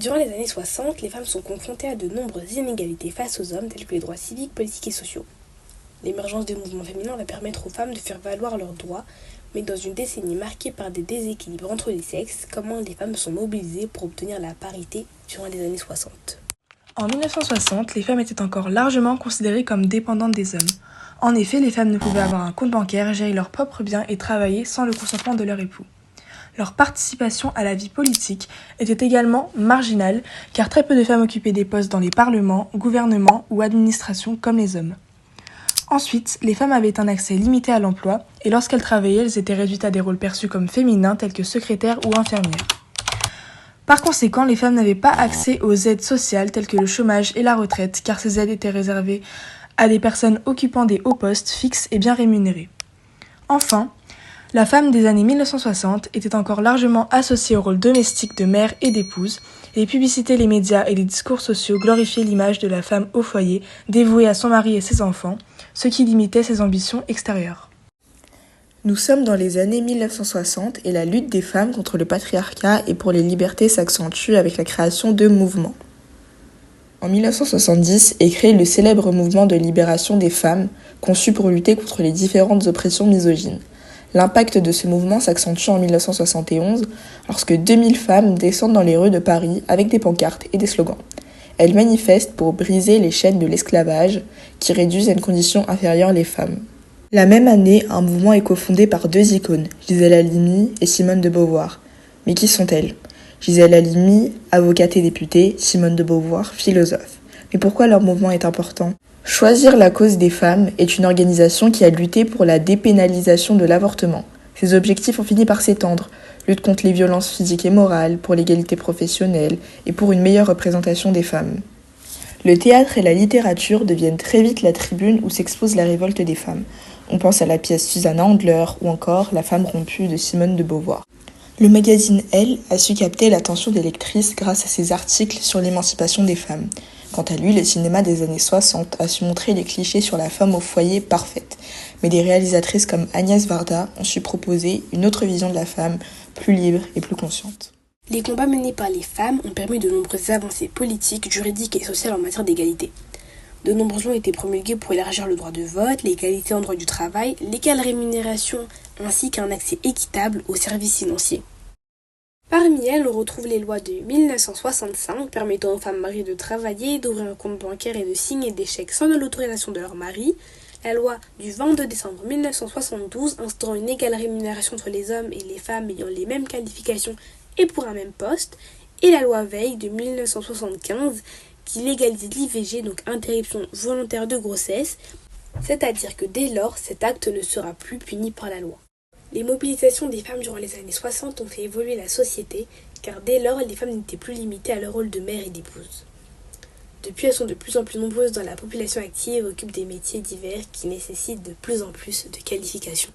Durant les années 60, les femmes sont confrontées à de nombreuses inégalités face aux hommes, tels que les droits civiques, politiques et sociaux. L'émergence des mouvements féminins va permettre aux femmes de faire valoir leurs droits, mais dans une décennie marquée par des déséquilibres entre les sexes, comment les femmes sont mobilisées pour obtenir la parité durant les années 60. En 1960, les femmes étaient encore largement considérées comme dépendantes des hommes. En effet, les femmes ne pouvaient avoir un compte bancaire, gérer leurs propres biens et travailler sans le consentement de leur époux. Leur participation à la vie politique était également marginale, car très peu de femmes occupaient des postes dans les parlements, gouvernements ou administrations comme les hommes. Ensuite, les femmes avaient un accès limité à l'emploi, et lorsqu'elles travaillaient, elles étaient réduites à des rôles perçus comme féminins tels que secrétaires ou infirmières. Par conséquent, les femmes n'avaient pas accès aux aides sociales telles que le chômage et la retraite, car ces aides étaient réservées à des personnes occupant des hauts postes fixes et bien rémunérés. Enfin, la femme des années 1960 était encore largement associée au rôle domestique de mère et d'épouse. Les publicités, les médias et les discours sociaux glorifiaient l'image de la femme au foyer, dévouée à son mari et ses enfants, ce qui limitait ses ambitions extérieures. Nous sommes dans les années 1960 et la lutte des femmes contre le patriarcat et pour les libertés s'accentue avec la création de mouvements. En 1970 est créé le célèbre mouvement de libération des femmes, conçu pour lutter contre les différentes oppressions misogynes. L'impact de ce mouvement s'accentue en 1971 lorsque 2000 femmes descendent dans les rues de Paris avec des pancartes et des slogans. Elles manifestent pour briser les chaînes de l'esclavage qui réduisent à une condition inférieure les femmes. La même année, un mouvement est cofondé par deux icônes, Gisèle Halimi et Simone de Beauvoir. Mais qui sont-elles ? Gisèle Halimi, avocate et députée, Simone de Beauvoir, philosophe. Mais pourquoi leur mouvement est important ? Choisir la cause des femmes est une organisation qui a lutté pour la dépénalisation de l'avortement. Ses objectifs ont fini par s'étendre, lutte contre les violences physiques et morales, pour l'égalité professionnelle et pour une meilleure représentation des femmes. Le théâtre et la littérature deviennent très vite la tribune où s'expose la révolte des femmes. On pense à la pièce Susanna Handler ou encore La femme rompue de Simone de Beauvoir. Le magazine Elle a su capter l'attention des lectrices grâce à ses articles sur l'émancipation des femmes. Quant à lui, le cinéma des années 60 a su montrer les clichés sur la femme au foyer parfaite. Mais des réalisatrices comme Agnès Varda ont su proposer une autre vision de la femme, plus libre et plus consciente. Les combats menés par les femmes ont permis de nombreuses avancées politiques, juridiques et sociales en matière d'égalité. De nombreuses lois ont été promulguées pour élargir le droit de vote, l'égalité en droit du travail, l'égale rémunération ainsi qu'un accès équitable aux services financiers. Parmi elles, on retrouve les lois de 1965 permettant aux femmes mariées de travailler, d'ouvrir un compte bancaire et de signer des chèques sans l'autorisation de leur mari, la loi du 22 décembre 1972 instaurant une égale rémunération entre les hommes et les femmes ayant les mêmes qualifications et pour un même poste, et la loi Veil de 1975 qui légalise l'IVG, donc interruption volontaire de grossesse, c'est-à-dire que dès lors, cet acte ne sera plus puni par la loi. Les mobilisations des femmes durant les années 60 ont fait évoluer la société, car dès lors, les femmes n'étaient plus limitées à leur rôle de mère et d'épouse. Depuis, elles sont de plus en plus nombreuses dans la population active et occupent des métiers divers qui nécessitent de plus en plus de qualifications.